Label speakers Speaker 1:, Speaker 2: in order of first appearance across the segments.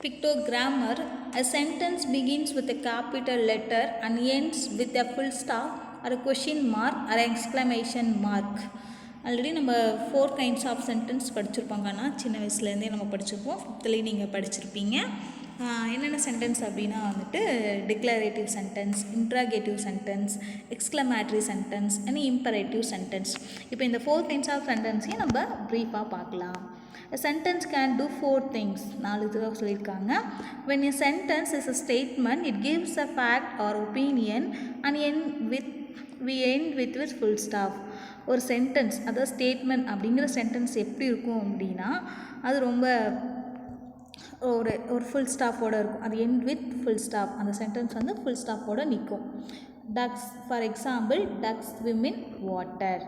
Speaker 1: Pictogrammar. A sentence begins with a capital letter and ends with a full stop or a question mark or an exclamation mark. Already நம்ம 4 kinds of sentence படிச்சிருப்பாங்கன்னா சின்ன வயசுலேருந்தே நம்ம படிச்சிருப்போம். ஃபிஃப்த்துலேயும் நீங்கள் படிச்சிருப்பீங்க. என்னென்ன sentence அப்படின்னா வந்துட்டு declarative sentence, interrogative sentence, exclamatory sentence and imperative sentence. இப்போ இந்த 4 கைண்ட்ஸ் ஆஃப் சென்டென்ஸையும் நம்ம ப்ரீஃபாக பார்க்கலாம். A sentence can do 4 things. 4 தடவை சொல்லியிருக்காங்க. When a sentence is a statement, it gives a fact or opinion and we end with full stop. ஒரு sentence, அதாவது statement அப்படிங்கிற sentence எப்படி இருக்கும் அப்படின்னா அது ரொம்ப ஒரு ஃபுல் ஸ்டாப்போடு இருக்கும். அது எண்ட் வித் ஃபுல் ஸ்டாப். அந்த சென்டென்ஸ் வந்து ஃபுல் ஸ்டாப்போடு நிற்கும். Ducks, for example, ducks swim in water.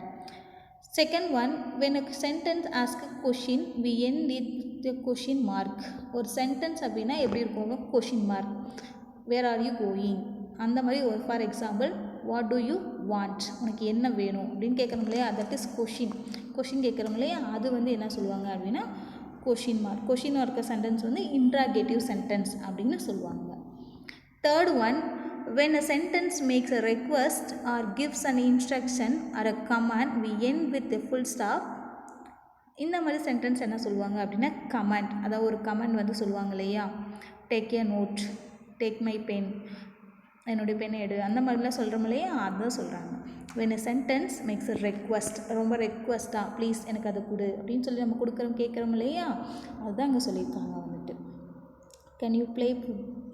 Speaker 1: Second one, when a sentence asks a question, we end it with a question mark. ஒரு சென்டென்ஸ் அப்படின்னா எப்படி இருக்கும்? Question mark. Where are you going, அந்த மாதிரி ஒரு for example, what do you want, உனக்கு என்ன வேணும் அப்படின்னு கேட்குறோம் இல்லையா, தட் இஸ் கொஷின் கேட்குறோம் இல்லையா, அது வந்து என்ன சொல்லுவாங்க அப்படின்னா கொஷின் மார்க். கொஷின் இருக்க சென்டென்ஸ் வந்து இன்ட்ராகேட்டிவ் சென்டென்ஸ் அப்படின்னு சொல்லுவாங்க. Third one, when a sentence makes a request or gives an instruction or a command, we end with a full stop. இந்த மாதிரி சென்டென்ஸ் என்ன சொல்லுவாங்க அப்படின்னா கமாண்ட். அதாவது ஒரு கமாண்ட் வந்து சொல்லுவாங்க இல்லையா, take a note, take my pen, என்னுடைய பெண்ணை எடு, அந்த மாதிரிலாம் சொல்கிறோம் இல்லையா, அதுதான் சொல்கிறாங்க. when a sentence makes a request, ரொம்ப ரெக்வஸ்ட்டாக, ப்ளீஸ் எனக்கு அதை கொடு அப்படின்னு சொல்லி நம்ம கொடுக்குறோம் கேட்குறோம் இல்லையா, அதுதான் அங்கே சொல்லியிருக்காங்க வந்துட்டு. கேன் யூ ப்ளே,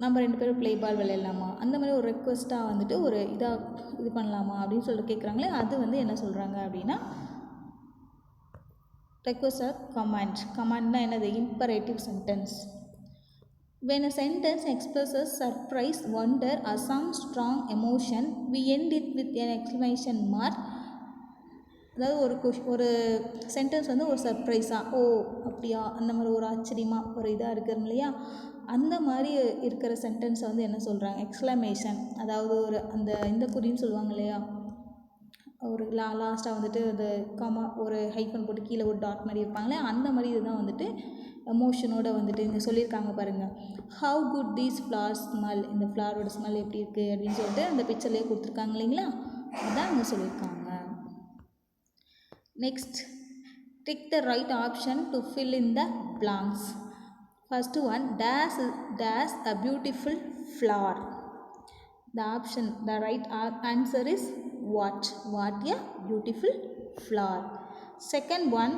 Speaker 1: நம்ம 2 பேரும் ப்ளே பால் விளையாடலாமா, அந்த மாதிரி ஒரு ரெக்வஸ்ட்டாக வந்துட்டு ஒரு இது பண்ணலாமா அப்படின்னு சொல்லிட்டு கேட்குறாங்களே, அது வந்து என்ன சொல்கிறாங்க அப்படின்னா ரெக்வஸ்ட் ஆர் கமாண்ட். கமாண்ட்னா என்னது? Imperative sentence. when a sentence expresses surprise, wonder or some strong emotion, we end it with an exclamation mark. அதாவது ஒரு சென்டென்ஸ் வந்து ஒரு சர்ப்ரைஸாக, ஓ அப்படியா, அந்த மாதிரி ஒரு ஆச்சரியமாக ஒரு இதாக இருக்கிறோம் இல்லையா, அந்த மாதிரி இருக்கிற சென்டென்ஸை வந்து என்ன சொல்கிறாங்க? எக்ஸ்க்ளமேஷன். அதாவது ஒரு இந்த குறின்னு சொல்லுவாங்க இல்லையா, ஒரு லாஸ்ட்டாக வந்துட்டு அது ஒரு ஹைஃபன் போட்டு கீழே ஒரு டாட் மாதிரி இருப்பாங்களே, அந்த மாதிரி இதுதான் வந்துட்டு எமோஷனோடு வந்துட்டு இங்கே சொல்லியிருக்காங்க பாருங்கள். How good these flowers smell, இந்த ஃப்ளாரோட ஸ்மெல் எப்படி இருக்குது அப்படின்னு சொல்லிட்டு அந்த பிக்சர்லேயே கொடுத்துருக்காங்க இல்லைங்களா, அதுதான் இங்கே சொல்லியிருக்காங்க. Next, tick the right option to fill in the blanks. First one, dash a beautiful flower. The right answer is what a beautiful flower. Second one,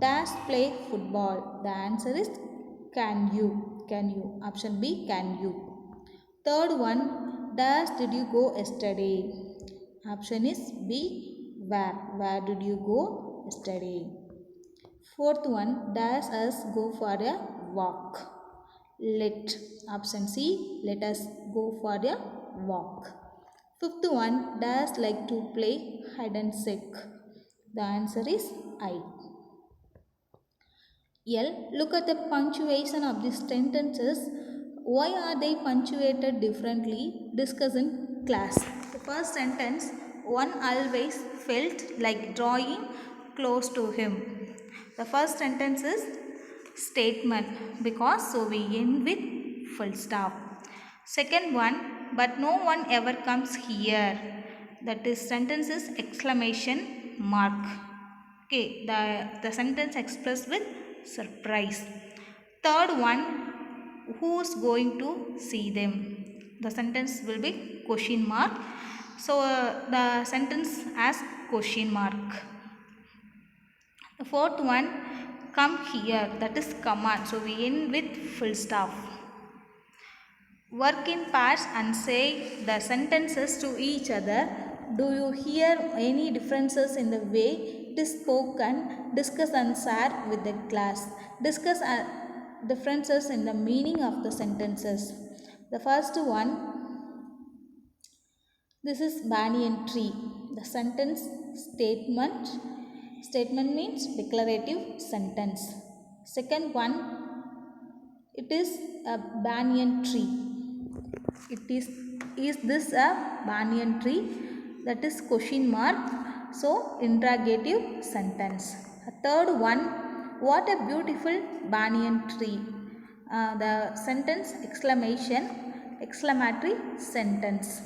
Speaker 1: dash play football. The answer is can you. Option B, can you. Third one, dash did you go yesterday. Option is B, where did you go yesterday. Fourth one, dash us go for a walk. Option C, let us go for a walk. Fifth one, dash like to play hide and seek. The answer is I. L, look at the punctuation of these sentences. Why are they punctuated differently? Discuss in class. The first sentence, one always felt like drawing close to him. The first sentence is statement because so we end with full stop. Second one, but no one ever comes here. That is sentence is exclamation mark. Okay, the sentence expressed with surprise. Third one, who's going to see them? The sentence will be question mark. So the sentence has question mark. The fourth one, come here, that is command, so we end with full stop. Work in pairs and say the sentences to each other. Do you hear any differences in the way it is spoken? Discuss and share with the class. Discuss differences in the meaning of the sentences. The first one, this is banyan tree. The sentence statement means declarative sentence. Second one, it is a banyan tree. Is this a banyan tree? That is question mark, so interrogative sentence. A third one, what a beautiful banyan tree. The sentence exclamatory sentence.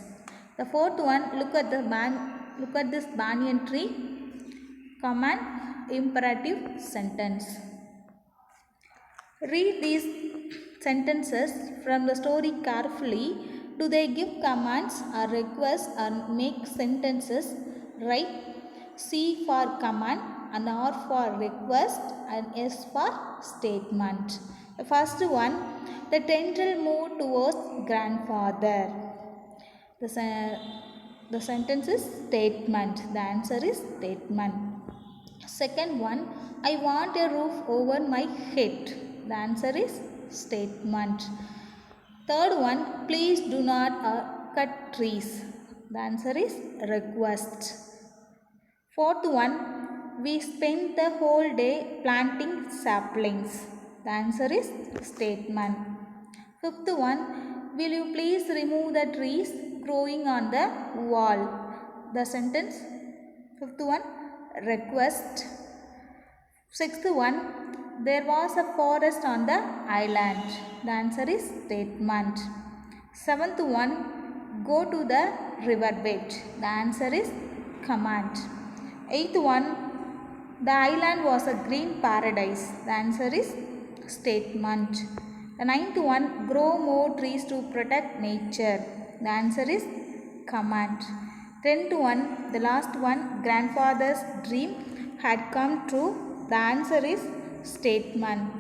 Speaker 1: The fourth one, look at this banyan tree, command imperative sentence. Read these sentences from the story carefully. Do they give commands or requests or make sentences right? C for command and R for request and S for statement. The first one, the tendril moved towards grandfather. The sentence is statement. The answer is statement. Second one, I want a roof over my head. The answer is statement. Third one, please do not cut trees. The answer is request. Fourth one, we spent the whole day planting saplings. The answer is statement. Fifth one, will you please remove the trees growing on the wall? The sentence, fifth one, request. Sixth one, there was a forest on the island. The answer is statement. Seventh one, go to the riverbed. The answer is command. Eighth one, the island was a green paradise. The answer is statement. The ninth one, grow more trees to protect nature. The answer is command. 10th one, the last one, grandfather's dream had come true. The answer is statement.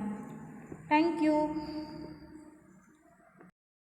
Speaker 1: Thank you.